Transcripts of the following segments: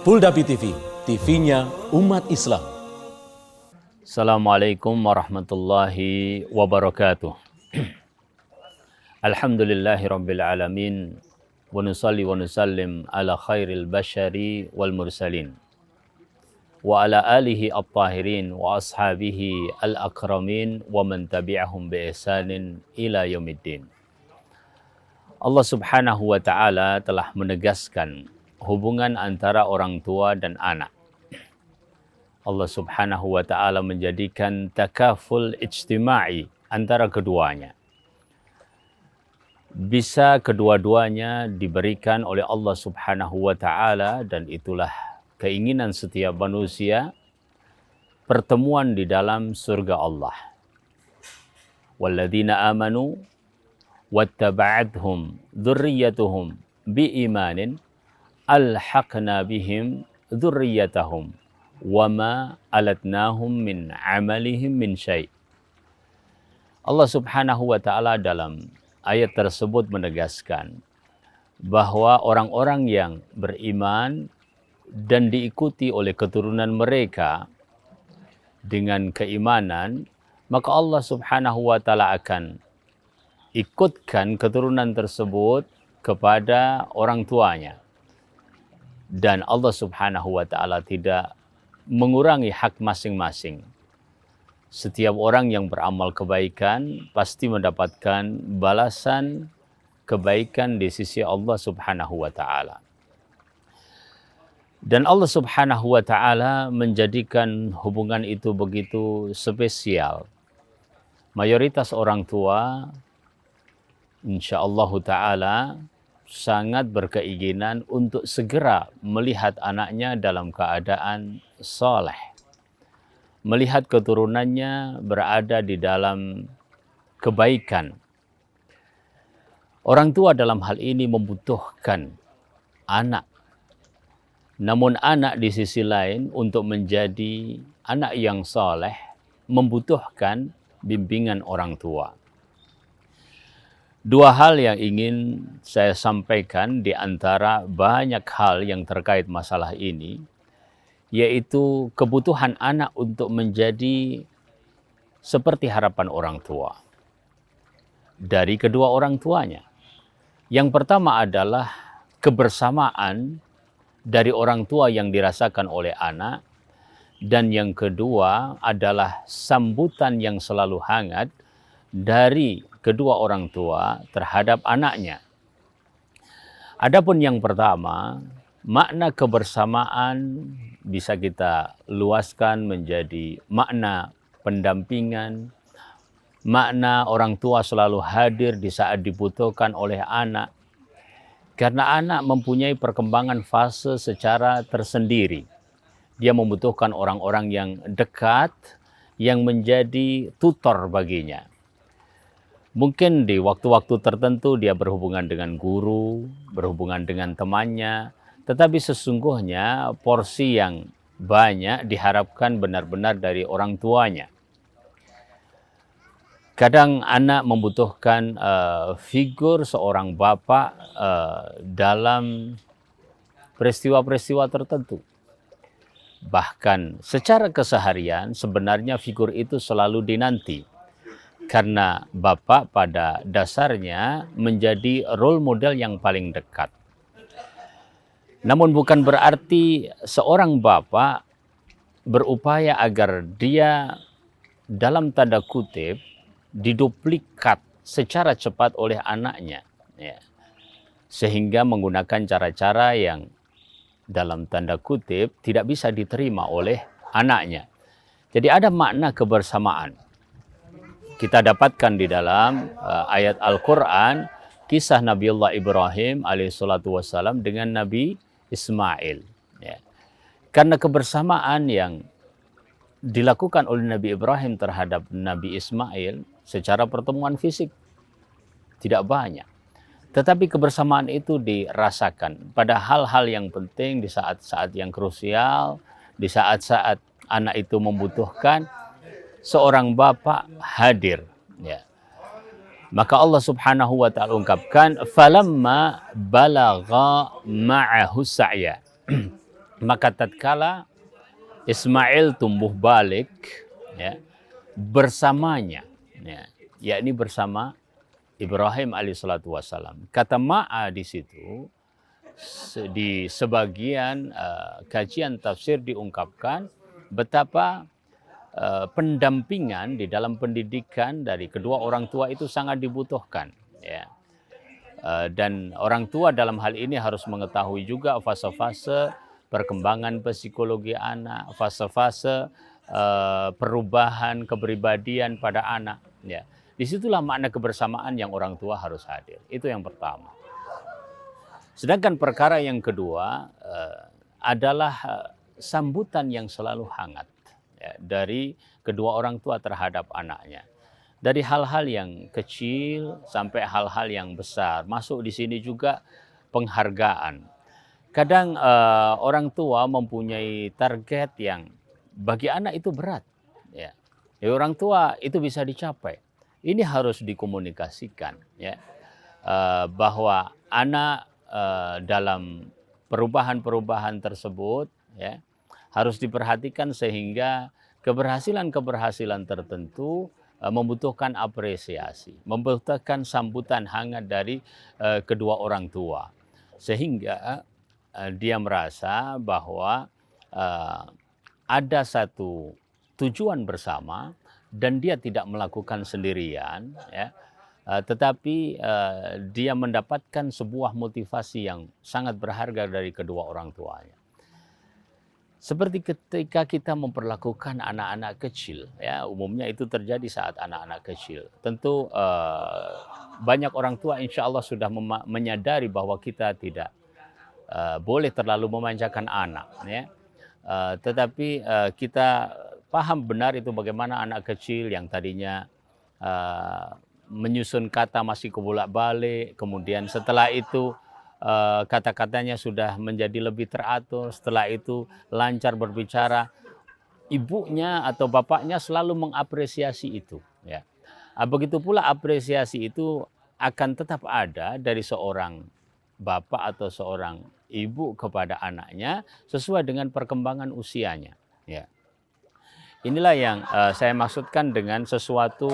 Puldapi TV, TV-nya umat Islam. Assalamualaikum warahmatullahi wabarakatuh. Alhamdulillahi rabbil alamin. Wa nusalli wa nusallim ala khairil bashari wal mursalin. Wa ala alihi at-tahirin wa ashabihi al-akramin wa man tabi'ahum bi ihsanin ila yaumiddin. Allah Subhanahu wa ta'ala telah menegaskan hubungan antara orang tua dan anak. Allah Subhanahu wa ta'ala menjadikan takaful ijtima'i antara keduanya. Bisa kedua-duanya diberikan oleh Allah Subhanahu wa ta'ala, dan itulah keinginan setiap manusia, pertemuan di dalam surga Allah. Walladzina amanu wattaba'athum dzurriyyatuhum biimanin alhaqna bihim dzurriyyatahum wama alatnahum min amalihim min syai'. Allah Subhanahu wa ta'ala dalam ayat tersebut menegaskan bahwa orang-orang yang beriman dan diikuti oleh keturunan mereka dengan keimanan, maka Allah Subhanahu wa ta'ala akan ikutkan keturunan tersebut kepada orang tuanya. Dan Allah Subhanahu wa ta'ala tidak mengurangi hak masing-masing. Setiap orang yang beramal kebaikan pasti mendapatkan balasan kebaikan di sisi Allah Subhanahu wa ta'ala. Dan Allah Subhanahu wa ta'ala menjadikan hubungan itu begitu spesial. Mayoritas orang tua insyaallah ta'ala sangat berkeinginan untuk segera melihat anaknya dalam keadaan soleh, melihat keturunannya berada di dalam kebaikan. Orang tua dalam hal ini membutuhkan anak. Namun anak di sisi lain untuk menjadi anak yang soleh membutuhkan bimbingan orang tua. Dua hal yang ingin saya sampaikan di antara banyak hal yang terkait masalah ini, yaitu kebutuhan anak untuk menjadi seperti harapan orang tua dari kedua orang tuanya. Yang pertama adalah kebersamaan dari orang tua yang dirasakan oleh anak, dan yang kedua adalah sambutan yang selalu hangat dari kedua orang tua terhadap anaknya. Adapun yang pertama, makna kebersamaan bisa kita luaskan menjadi makna pendampingan, makna orang tua selalu hadir di saat dibutuhkan oleh anak, karena anak mempunyai perkembangan fase secara tersendiri. Dia membutuhkan orang-orang yang dekat, yang menjadi tutor baginya. Mungkin di waktu-waktu tertentu dia berhubungan dengan guru, berhubungan dengan temannya, tetapi sesungguhnya porsi yang banyak diharapkan benar-benar dari orang tuanya. Kadang anak membutuhkan figur seorang bapak dalam peristiwa-peristiwa tertentu. Bahkan secara keseharian sebenarnya figur itu selalu dinanti. Karena bapak pada dasarnya menjadi role model yang paling dekat. Namun bukan berarti seorang bapak berupaya agar dia dalam tanda kutip diduplikat secara cepat oleh anaknya, ya. Sehingga menggunakan cara-cara yang dalam tanda kutip tidak bisa diterima oleh anaknya. Jadi ada makna kebersamaan. Kita dapatkan di dalam ayat Al-Quran kisah Nabiullah Ibrahim alaihissalatu wassalam dengan Nabi Ismail. Ya. Karena kebersamaan yang dilakukan oleh Nabi Ibrahim terhadap Nabi Ismail secara pertemuan fisik tidak banyak. Tetapi kebersamaan itu dirasakan pada hal-hal yang penting, di saat-saat yang krusial, di saat-saat anak itu membutuhkan, seorang bapak hadir, ya. Maka Allah Subhanahu wa ta'ala ungkapkan falamma balagha ma'ahu sa'ya. Maka tatkala Ismail tumbuh balik, ya, bersamanya, ya, yakni bersama Ibrahim alaihissalatu wassalam. Kata ma'a di situ di sebagian kajian tafsir diungkapkan betapa pendampingan di dalam pendidikan dari kedua orang tua itu sangat dibutuhkan, ya. Dan orang tua dalam hal ini harus mengetahui juga fase-fase perkembangan psikologi anak, fase-fase perubahan kepribadian pada anak. Ya. Disitulah makna kebersamaan yang orang tua harus hadir. Itu yang pertama. Sedangkan perkara yang kedua adalah sambutan yang selalu hangat, ya, dari kedua orang tua terhadap anaknya. Dari hal-hal yang kecil sampai hal-hal yang besar. Masuk di sini juga penghargaan. Kadang orang tua mempunyai target yang bagi anak itu berat. Ya. Orang tua itu bisa dicapai. Ini harus dikomunikasikan, ya. Bahwa anak dalam perubahan-perubahan tersebut, ya, harus diperhatikan sehingga keberhasilan-keberhasilan tertentu membutuhkan apresiasi, membutuhkan sambutan hangat dari kedua orang tua, sehingga dia merasa bahwa ada satu tujuan bersama dan dia tidak melakukan sendirian, ya, tetapi dia mendapatkan sebuah motivasi yang sangat berharga dari kedua orang tuanya. Seperti ketika kita memperlakukan anak-anak kecil, ya, umumnya itu terjadi saat anak-anak kecil. Tentu banyak orang tua insya Allah sudah menyadari bahwa kita tidak boleh terlalu memanjakan anak, ya. Tetapi kita paham benar itu bagaimana anak kecil yang tadinya menyusun kata masih kebolak-balik, kemudian setelah itu kata-katanya sudah menjadi lebih teratur, setelah itu lancar berbicara, ibunya atau bapaknya selalu mengapresiasi itu, ya. Begitu pula apresiasi itu akan tetap ada dari seorang bapak atau seorang ibu kepada anaknya sesuai dengan perkembangan usianya, ya. Inilah yang saya maksudkan dengan sesuatu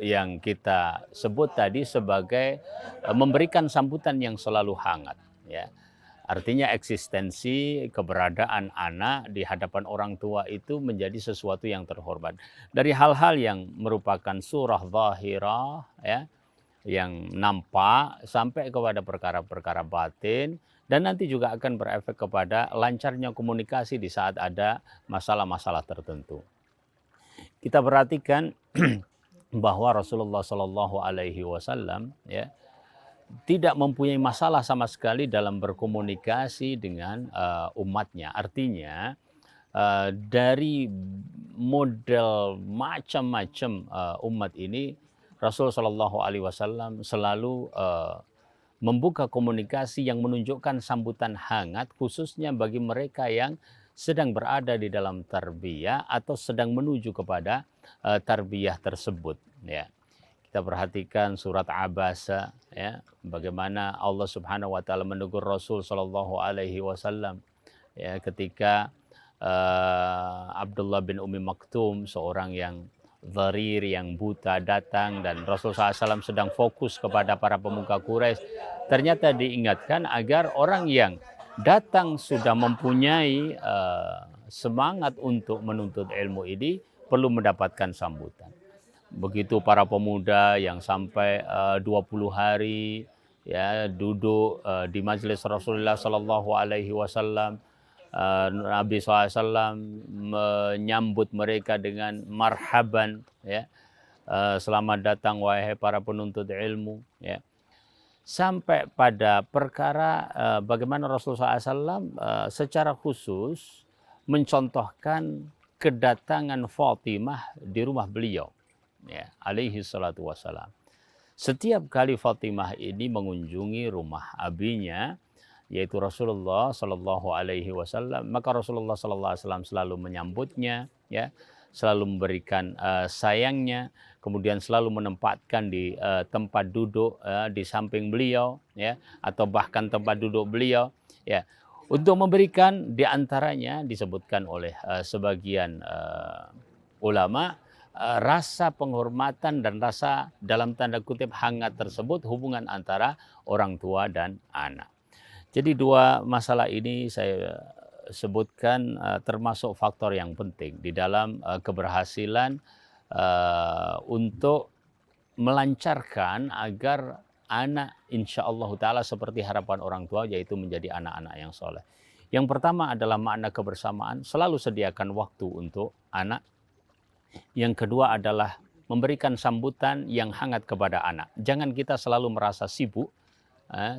yang kita sebut tadi sebagai memberikan sambutan yang selalu hangat, ya. Artinya eksistensi keberadaan anak di hadapan orang tua itu menjadi sesuatu yang terhormat. Dari hal-hal yang merupakan surah zahirah, ya, yang nampak sampai kepada perkara-perkara batin, dan nanti juga akan berefek kepada lancarnya komunikasi di saat ada masalah-masalah tertentu. Kita perhatikan bahwa Rasulullah Shallallahu Alaihi Wasallam, ya, tidak mempunyai masalah sama sekali dalam berkomunikasi dengan umatnya. Artinya dari model macam-macam umat ini, Rasul Shallallahu Alaihi Wasallam selalu membuka komunikasi yang menunjukkan sambutan hangat, khususnya bagi mereka yang sedang berada di dalam tarbiyah atau sedang menuju kepada tarbiyah tersebut, ya. Kita perhatikan surat Abasa, ya, bagaimana Allah Subhanahu wa taala menegur Rasul sallallahu alaihi wasallam, ya, ketika Abdullah bin Ummi Maktum, seorang yang dharir, yang buta, datang dan Rasul SAW sedang fokus kepada para pemuka Quraisy. Ternyata diingatkan agar orang yang datang sudah mempunyai semangat untuk menuntut ilmu ini perlu mendapatkan sambutan. Begitu para pemuda yang sampai 20 hari, ya, duduk di majelis Rasulullah Sallallahu Alaihi Wasallam, Nabi SAW menyambut mereka dengan marhaban, ya, selamat datang wahai para penuntut ilmu, ya. Sampai pada perkara bagaimana Rasulullah SAW secara khusus mencontohkan kedatangan Fatimah di rumah beliau, ya, alaihi salatu wassalam. Setiap kali Fatimah ini mengunjungi rumah abinya, yaitu Rasulullah Sallallahu Alaihi Wasallam, maka Rasulullah Sallallahu Alaihi Wasallam selalu menyambutnya, ya, selalu memberikan sayangnya, kemudian selalu menempatkan di tempat duduk di samping beliau, ya, atau bahkan tempat duduk beliau, ya. Untuk memberikan, diantaranya disebutkan oleh sebagian ulama, rasa penghormatan dan rasa dalam tanda kutip hangat tersebut hubungan antara orang tua dan anak. Jadi dua masalah ini saya sebutkan termasuk faktor yang penting di dalam keberhasilan untuk melancarkan agar anak insya Allah Ta'ala seperti harapan orang tua, yaitu menjadi anak-anak yang soleh. Yang pertama adalah makna kebersamaan, selalu sediakan waktu untuk anak. Yang kedua adalah memberikan sambutan yang hangat kepada anak. Jangan kita selalu merasa sibuk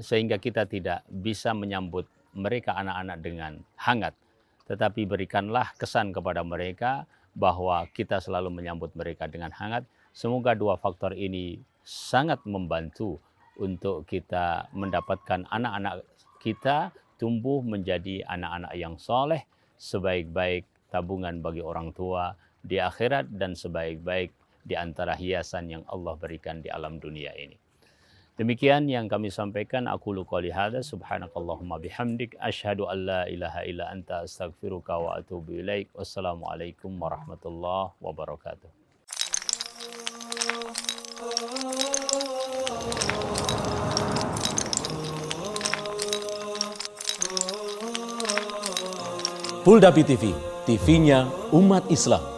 sehingga kita tidak bisa menyambut mereka anak-anak dengan hangat. Tetapi berikanlah kesan kepada mereka bahwa kita selalu menyambut mereka dengan hangat. Semoga dua faktor ini sangat membantu untuk kita mendapatkan anak-anak kita tumbuh menjadi anak-anak yang soleh, sebaik-baik tabungan bagi orang tua di akhirat dan sebaik-baik di antara hiasan yang Allah berikan di alam dunia ini. Demikian yang kami sampaikan. Aqulu qouli hadza subhanakallahumma bihamdik asyhadu an la ilaha illa anta astaghfiruka wa atubu ilaik. Wassalamualaikum warahmatullahi wabarakatuh. Puldapi TV, TV-nya umat Islam.